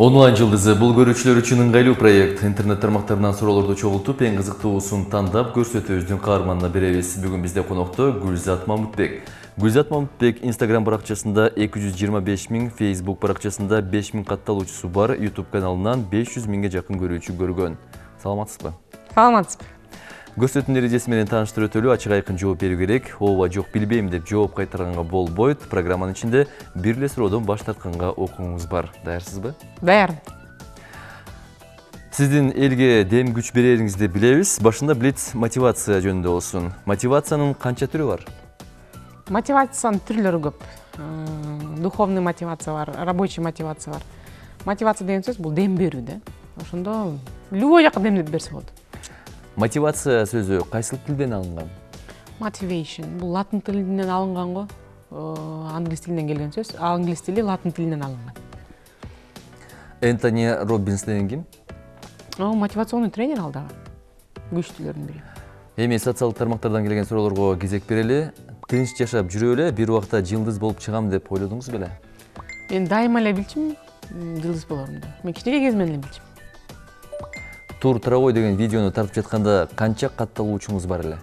Онлайн жылдызы бул көрүүчүлөр үчүн ыңгайлуу проект. Интернет тармактарынан суроолорду чогултуп, эң кызыктуусун тандап көрсөтүүбүздүн каарманына беребиз. Бүгүн бизде конокто Гүлзат Мамытбек. Гүлзат Мамытбек Instagram баракчасында 225 000, Facebook баракчасында 5 000 катталуучусу бар, YouTube каналынан 500 000ге жакын көрүүчү көргөн. Саламатсызбы? Саламатсызбы. Көрсөтүүнүн эрежеси менен тааныштырып өтөлү, ачык айкын жооп берүү керек. Ооба жок билбейм деп жооп кайтарганга болбойт. Программанын ичинде бир эле суроодон баш тартканга окуңуз бар. Даярсызбы? Даяр. Сиздин элге дем күч берериңизди билебиз. Башында блиц мотивация жөнүндө болсун. Мотивациянын канча түрү бар? Мотивациянын түрлөрү көп. Духовный мотивация бар, рабочий мотивация бар. Мотивация деген сөз бул дем берүү да. Ошондо любой жака демдеп берсе болот. Мотивация сөзү кайсыл тилден алынган? Motivation бул латын тилинен алынган го. Англис тилинен келген сөз. Англис тили латын тилинен алынган. Энтони Роббинс деген ким? Мотивационный тренер ал дагы. Күчтүүлөрдүн бири. Эми социалдык тармактардан келген суроолорго кезек берели. Тынч жашап жүрүп эле бир убакта жылдыз болуп чыгам деп ойлодуңуз беле? Мен дайыма эле билчүмүн жылдыз болорумду. Мен кичине кезимден эле билчүмүн. Тур Турагой деген видеону тартып жатканда канча катталуучуңуз бар эле?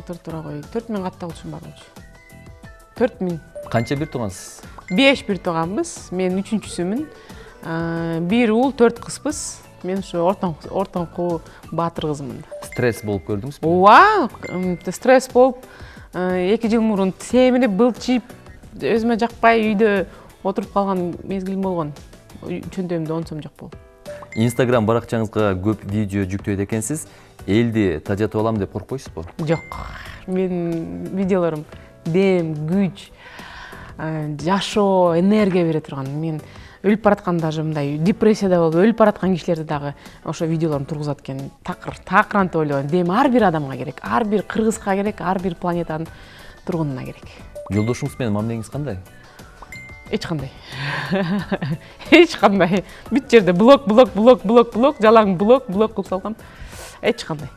Тур Турагой 4000 катталуучум бар болчу. 4000. Канча бир туугансыз? 5 бир тууганбыз. Мен үчүнчүсүмүн. 1 уул 4 кызбыз. Мен ушу ортоңку баатыр кызмын. Стресс болуп көрдүңүзбү? Ооба, стресс болуп, 2 жыл мурун семирип, былчыйып, өзүмө жакпай үйдө отуруп калган мезгилим болгон. Чөнтөгүмдө онсом жок болду. Instagram баракчаңызга көп видео жүктөйт экенсиз. Элди тажатып алам деп коркпойсузбу? Жок. Мен видеолорум дем, күч, жашоо, энергия бере турган. Мен өлүп бараткан даже мындай депрессияда болуп өлүп бараткан кишилерди дагы ошо видеолорум тургузат экен. Такырантып ойлогон. Дем ар бир адамга керек, ар бир кыргызга керек, ар бир планетанын тургунуна керек. Жолдошуңуз менен мамилеңиз кандай? Эч кандай. Бүт жерде блок, жалаң блок кылып салгам. Эч кандай.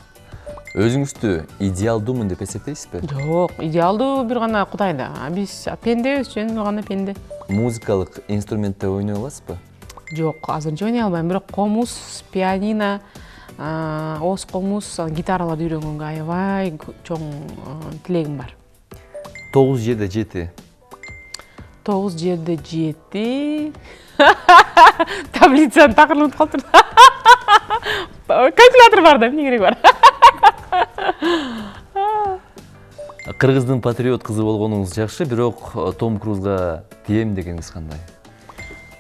Өзүңүздү идеалдуумун деп эсептейсизби? Жок, идеалдуу бир гана Кудайда. Биз пендебиз, жөн гана пенде. Музыкалык инструментте ойной аласызбы? Жок, азырынча ойной албайм. Бирок комуз, пианино, ооз комуз, гитараларды үйрөнгөнгө аябай чоң тилегим бар. 9 жерде 7. 9 жерде 7. Таблицаны такыр унутуп калыптыр. Калькулятор бар да, эмне керек бар? Кыргыздын патриот кызы болгонуңуз жакшы, бирок Том Крузга тием дегениңиз кандай?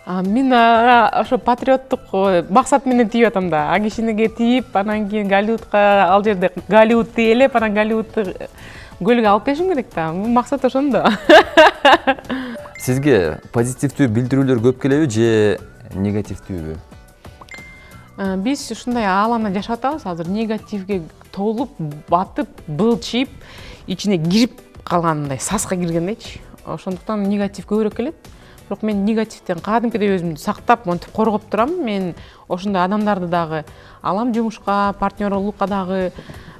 Мен ошо патриоттук максат менен тийип атам да. Кишинеге тийип, анан кийин Голливудка, ал жерде Голливуд тейлеп, анан Голливудду көлгө алып келишим керек да. Максат ошондо. Сизге позитивдүү билдирүүлөр көп келеби же негативдүүбү? Биз ушундай ааламда жашап атабыз, азыр негативге толуп, батып, былчыйып, ичине кирип калгандай, саска киргендейчи. Ошондуктан негатив көбүрөөк келет. Бирок мен негативден кадимкидей өзүмдү сактап, монтип коргоп турам. Мен ошондой адамдарды дагы алам жумушка, партнерлукка дагы.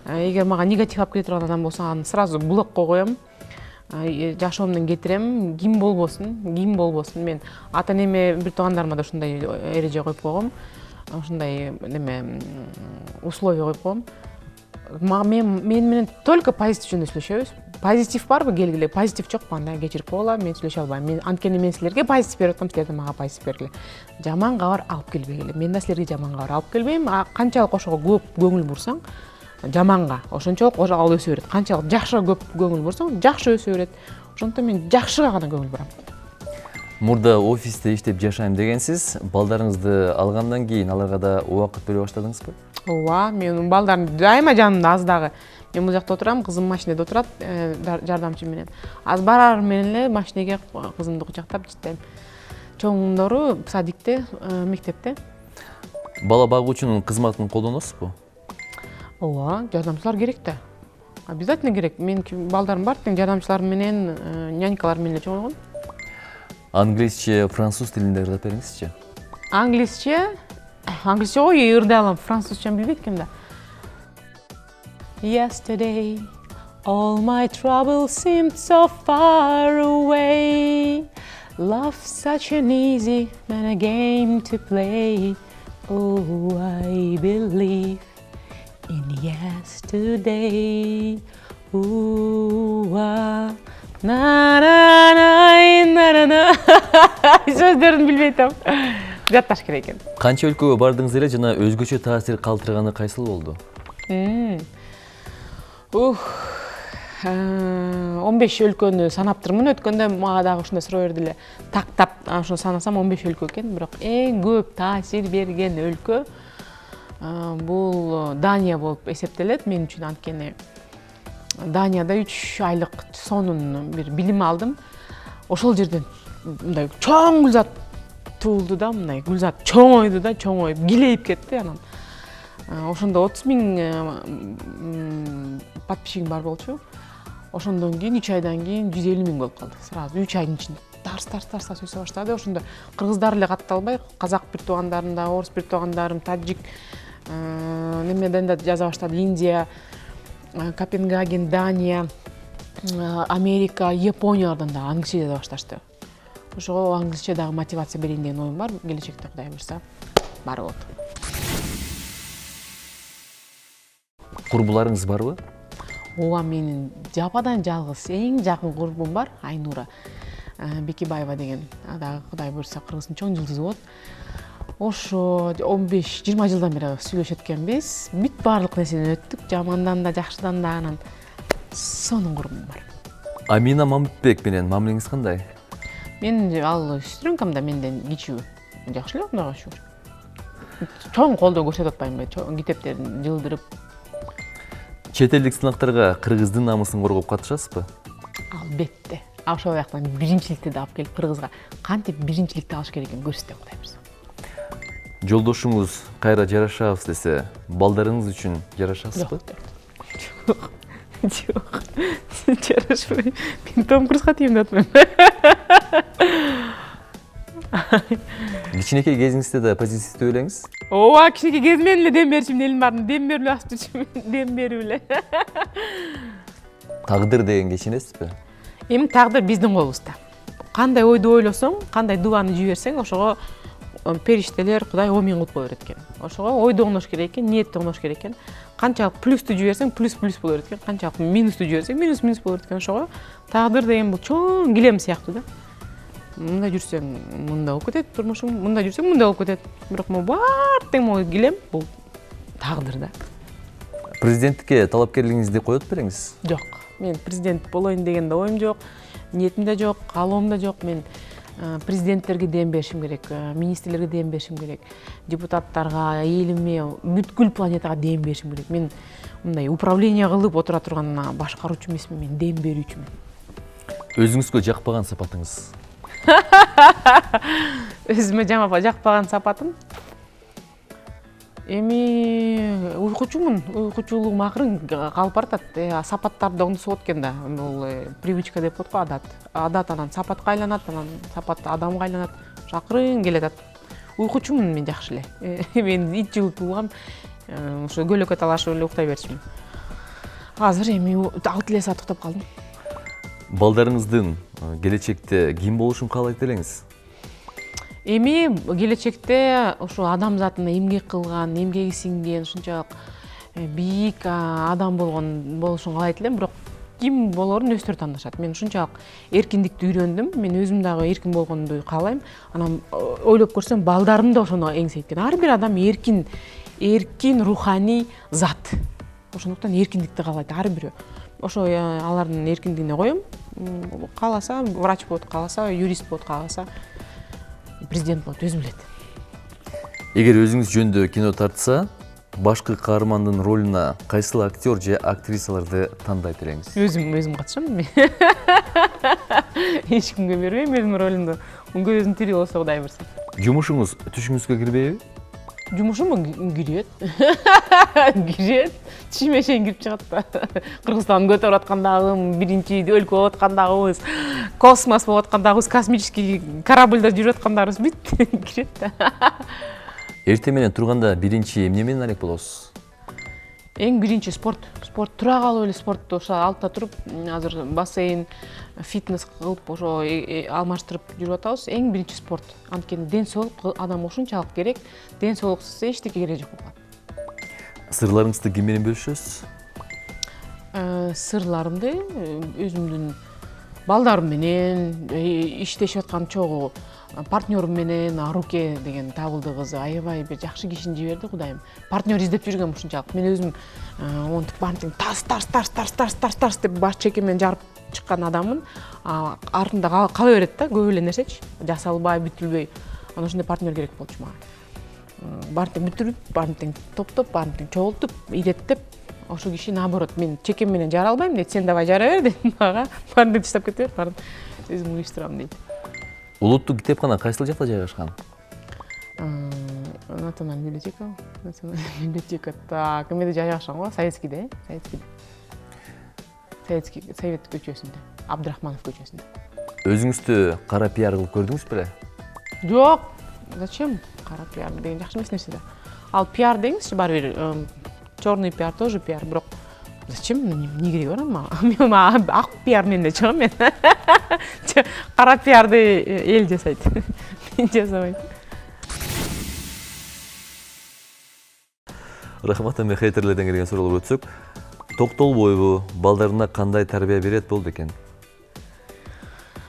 Эгер мага негатив алып келе турган адам болсо, аны сразу блокко коем. Жашоомдон кетирем. Ким болбосун. Мен ата-энеме, бир туугандарыма да ушундай эреже коюп койгом. Ушундай условия коюп койгом. Мен менен только позитив жөнүндө сүйлөшөбүз. Позитив барбы, келгиле. Позитив жокпу, анда кечирип койгула, мен сүйлөшө албайм. Анткени мен силерге позитив берип атам, силер да мага позитив бергиле. Жаман кабар алып келбегиле. Мен да силерге жаман кабар алып келбейм. Канчалык ошого көп көңүл бурсаң, жаманга ошончолук ал өсө берет. Канчалык жакшыга көп көңүл бурсаң, жакшы өсө берет. Ошондуктан мен жакшыга гана көңүл бурам. Мурда офисте иштеп жашайм дегенсиз, балдарыңызды алгандан кийин аларга да убакыт бөлө баштадыңызбы? Ооба, мен балдарым дайыма жанымда аз дагы. Мен бул жакта отурам, кызым машинеде отурат, жардамчым менен. Аз барар менен эле машинеге кызымды кучактап жыттайм. Чоңдору садикте, мектепте. Бала багуучунун кызматын колдоносузбу? Ооба, жардамчылар керек да. Обязательно керек. Мен балдарым бар, тең жардамчыларым менен, нянькалар менен эле чоңойгон. Англисче, француз тилинде ырдап бериңизчи. Англисче ой, ырдай алам, французчаны билбейт экенмин да. Yesterday, all my troubles seemed so far away. Love's such an easy and a game to play. Oh, I believe in yesterday. Ooh, ah, na na na na. Сөздерін білмей там. Жатташ керек екен. Канча өлкөгө бардыңыз эле жана өзгөчө таасир калтырганы кайсыл болду? 15 өлкөнү санап турмун. Өткөндө мага дагы ушундай суроо берди эле. Тактап ошону санасам 15 өлкө экен, бирок эң көп таасир берген өлкө бул Дания болуп эсептелет мен үчүн. Анткени Данияда 3 айлык сонун бир билим алдым. Ошол жерден мындай чоң гүлзат туулду да, мындай гүлзат чоңойду да, чоңоюп килейип кетти анан. Ошондо 30.000 подписчигим бар болчу. Ошондон кийин 3 айдан кийин 150.000 болуп калды. Сразу 3 айдын ичинде тарс өсө баштады. Ошондо кыргыздар эле катталбай, казак бир туугандарым да, орус бир туугандарым, таджик немеден да жаза баштады. Индия, Копенгаген, Дания, Америка, Япониялардан да англисче жаза башташты. Ошого англисче дагы мотивация берейин деген оюм бар. Келечекте Кудай буйрса бар болот. Курбуларыңыз барбы? Ооба, менин жападан жалгыз эң жакын курбум бар, Айнура Бекибаева деген. Дагы Кудай буйрса Кыргыздын чоң жылдызы болот. Ошо 15-20 жылдан бери сүйлөшөт экенбиз. Бүт баардык нерседен өттүк, жамандан да, жакшыдан да, анан сонун курбум бар. Амина Мамытбек менен мамилеңиз кандай? Мен ал сестренкам да менден кичүү. Жакшы эле, Кудайга шүгүр. Чоң колдоо көрсөтүп атпаймынбы, китептерин жылдырып. Чет элдик сынактарга кыргыздын намысын коргоп катышасызбы? Албетте. Ошол жактан биринчиликти да алып келип Кыргызга кантип биринчиликти алыш керек экенин көрсөтөм, Кудай буйрса. Жолдошуңуз кайра жарашабыз десе, балдарыңыз үчүн жарашасызбы? Жок. Жарашпайм. Мен Том Крузга тийим деп атпайм. Кичинекей кезиңизде да позитивдүү элеңиз? Ооба, кичинекей кезимден эле дем берчүмүн, элим бардым, дем берип эле асып жүрчүмүн, дем берип эле. Тагдыр деген кечинесизби? Эми тагдыр биздин колубузда. Кандай ойду ойлосоң, кандай дубаны жиберсең, ошого периштелер, Кудай омин кылып кое берет экен. Ошого ойду оңдош керек экен, ниетти оңдош керек экен. Канчалык плюсту жиберсең, плюс боло берет экен, канчалык минусту жиберсең, минус боло берет экен. Ошого тагдыр деген бул чоң килем сыяктуу да. Мында жүрсөң, мында болуп кетет турмушуң, мында жүрсөң, мында болуп кетет. Бирок могу бар тең могу килем, бул тагдыр да. Президенттикке талапкерлигиңизди коет белеңиз? Жок. Мен президент болоюн деген да оюм жок, ниетим да жок, каалоом да жок. Мен президенттерге дем беришим керек, министрлерге дем беришим керек, депутаттарга, элиме, бүткүл планетага дем беришим керек. Мен мындай управление кылып отура турган башкаруучу эмесмин, мен дем берүүчүмүн. Өзүңүзгө жакпаган сапатыңыз? Өзүмө жакпаган сапатым? Эми уйкучумун, уйкучулугум акырын калып баратат. Сапаттарды оңдосуп экен да. Бул привычка деп коет го, адат. Адат анан сапатка айланат, анан сапат адамга айланат. Акырын келатат. Уйкучумун мен жакшы эле. Мен ит жылы туулгам. Ошо көлөкө талашып эле уктай берчүмүн. Азыр эми 6 саат уктап калдым. Балдарыңыздын келечекте ким болушун каалайт элеңиз? Эми келечекте ошо адамзатына эмгек кылган, эмгеги сиңген, ушунчалык бийик адам болушун каалайт элем, бирок ким болорун өздөрү тандашат. Мен ушунчалык эркиндикти үйрөндүм. Мен өзүм дагы эркин болгонду каалайм. Анан ойлоп көрсөм, балдарым да ошону эңсейт экен. Ар бир адам эркин руханий зат. Ошондуктан эркиндикти каалайт ар бирөө. Ошо алардын эркиндигине коем. Кааласа врач болот, кааласа юрист болот, кааласа президент болот, өзү билет. Эгер өзүңүз жөнүндө кино тартса, башкы каармандын ролуна кайсыл актер же актрисаларды тандайт элеңиз? Өзүм катышам. Эч кимге бербейм өзүмдүн ролумду. Көзүм тирүү болсо Кудай буйрса. Жумушуңуз түшүңүзгө кирбейби? Жумушум кирет. Кирет. Түшүмө чейин кирип чыгат да. Кыргызстан көтөрүп аткандагыбыз, биринчи өлкө болуп аткандагыбыз, космос болуп аткандагыбыз, космический корабльда жүрүп аткандарыбыз бүт кирет да. Эртең менен турганда биринчи эмне менен алек болосуз? Эң биринчи спорт тура калып эле спортту ошо алтта туруп азыр бассейн, фитнес кылып ошо алмаштырып жүрүп атабыз. Эң биринчи спорт. Анткени ден соолук адамга ушунчалык керек. Ден соолуксуз эчтеке кереги жок болот. Сырларыңызды ким менен бөлүшөсүз? Сырларымды өзүмдүн балдарым менен, иштешип аткан чогуу партнерым менен, Аруке деген табылды кызы аябай бир жакшы кишини жиберди Кудайым. Партнер издеп жүргөм ушунчалык. Мен өзүм монтип бантиң тарс деп баш чекеммен жарып чыккан адаммын. Артында кала берет да көп эле нерсечи. Жасалбай, бүтүлбөй. Анан ошондой партнер керек болчу мага. Бантиң бүтүрүп, бантиң топтоп, бантиң чогултуп, иреттеп, ошо киши наоборот мен чекем менен жара албайм дейт. Сен давай жара бер дейт мага. Бантиң таштап кете бер, барын өзүм уюштурам дейт. Улуттук китепкана кайсыл жакта жайгашкан? Национальный библиотека. Так, эмеде жайгашкан го, Советскийде. Совет көчөсүндө, Абдрахманов көчөсүндө. Өзүңүздү кара пиар кылып көрдүңүз беле? Жок. Зачем? Кара пиар деген жакшы эмес нерсе да. Ал пиар деңизчи, баары бир черный пиар тоже пиар, бирок зачем? Эмне кереги бар ама? Мен ак пиар менде чыгам мен. Кара пиарды эл жасайт. Мен жасабайм. Рахмат, эми хейтерлерден келген суроолорго өтсөк. Токтолбойбу, балдарына кандай тарбия берет болду экен?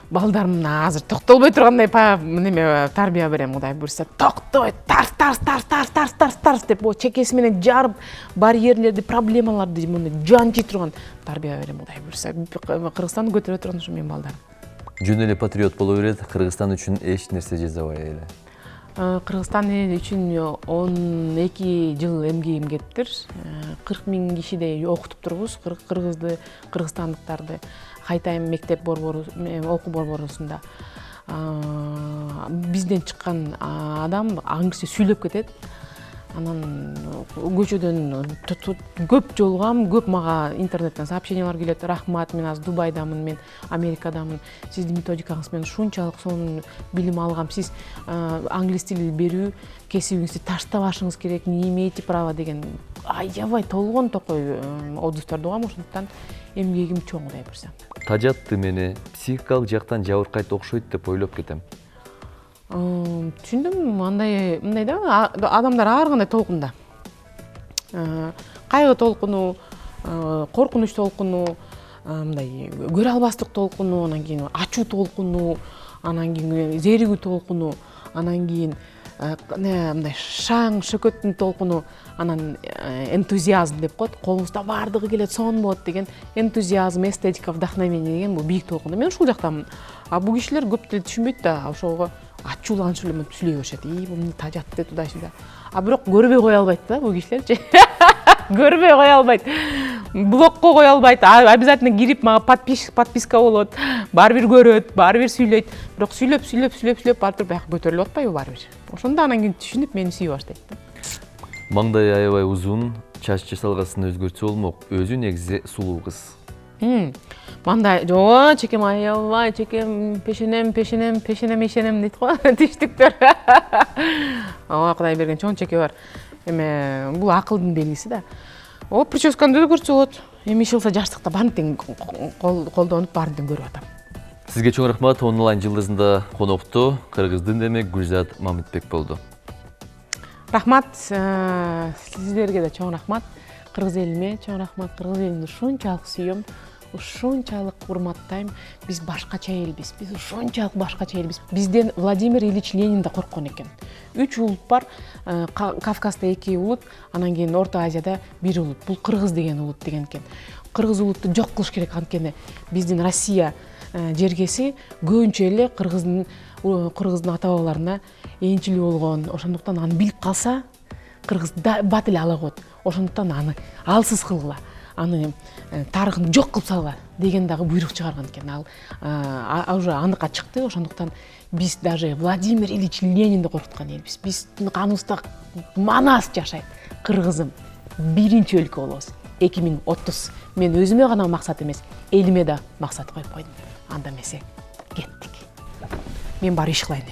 Балдарымна азыр токтолбой тургандай неме тарбия берем, Кудай буйрса. Токтой, тарс деп чекеси менен жарып, барьерлерди, проблемаларды муну жанчый турган тарбия берем, Кудай буйрса. Кыргызстанды көтөрө турган ушу менин балдарым. Жөн эле патриот боло берет, Кыргызстан үчүн эч нерсе жасабай эле. Кыргызстан үчүн 12 жыл эмгегим кетиптир. 40 000 кишидей окутуп турбуз. Кыргызстандыктарды Кайтайм мектеп борбору, окуу борборусунда. Бизден чыккан адам аңгысы сүйлөп кетет. Анан көчөдөн көп жолугам, көп мага интернеттен сообщениялар келет. Рахмат, мен азыр Дубайдамын, мен Америкадамын. Сиздин методикаңыз менен ушунчалык сонун билим алгам. Сиз англис тили берүү кесибиңизди таштабашыңыз керек, не имеете права деген аябай толгон токой отзывдарды угам. Ошондуктан эмгегим чоң, Кудай буйрса. Тажат мени психикалык жактан жабыркайт окшойт деп ойлоп кетем. Түшүндүм, мындай да адамдар ар кандай толкунда. Кайгы толкуну, коркунуч толкуну, мындай көрө албастык толкуну, анан кийин ачуу толкуну, анан кийин зеригүү толкуну, анан кийин мындай шаң шөкөттүн толкуну, анан энтузиазм деп коет. Колуңузда бардыгы келет, сонун болот деген энтузиазм, эстетика, вдохновение деген бул бийик толкунда. Мен ушул жактамын. А бул кишилер көп деле түшүнбөйт да, ошого ачууланышып эле сүйлөй беришет. Бул эмне тажат деп тудайсың да. А бирок көрбөй кое албайт да бул кишилерчи. Көрбөй кое албайт. Блокко кое албайт. Обязательно кирип мага подписка болот. Баары бир көрөт, баары бир сүйлөйт. Бирок сүйлөп баары туруп бияка көтөрүлүп атпайбы баары бир. Ошондо анан кийин түшүнүп мени сүйө баштайт да. Маңдай аябай узун, чач жасалгасын өзгөртсө болмок. Өзү негизи сулуу кыз. Мандай, чекем аябай, чекем пешенем дейт го, түштүктөр. Кудай берген чоң чеке бар. Эме бул акылдын белгиси да. Прическаны да көрсө болот. Эми иш кылса жаштыкта бантиң колдонуп баарын көрүп атам. Сизге чоң рахмат. Онлайн жылдызында конокто кыргыздын демек Гүлзат Мамытбек болду. Рахмат, сиздерге да чоң рахмат. Кыргыз элиме чоң рахмат. Кыргыз элин ушунчалык сүйөм, ушунчалык урматтайм. Биз башкача элбиз. Биз ушунчалык башкача элбиз. Бизден Владимир Ильич Ленин да корккон экен. 3 улут бар. Кавказда 2 улут, анан кийин Орто Азияда 1 улут. Бул кыргыз деген улут деген экен. Кыргыз улутту жок кылыш керек, анткени биздин Россия жергеси көбүнчө эле кыргыздын ата бабаларына энчилүү болгон. Ошондуктан аны билип калса, кыргыз бат эле ала коет. Ошондуктан аны алсыз кылгыла, аны тарыхын жок кылып салгыла деген дагы буйрук чыгарган экен. Ал уже аныкка чыкты. Ошондуктан биз даже Владимир Ильич Ленинди коркуткан элбиз. Биздин каныбызда Манас жашайт. Кыргызым биринчи өлкө болобуз. 2030. Мен өзүмө гана максат эмес, элиме да максат коюп койдум. Анда эмесе кеттик. Мен бар иш кылайын.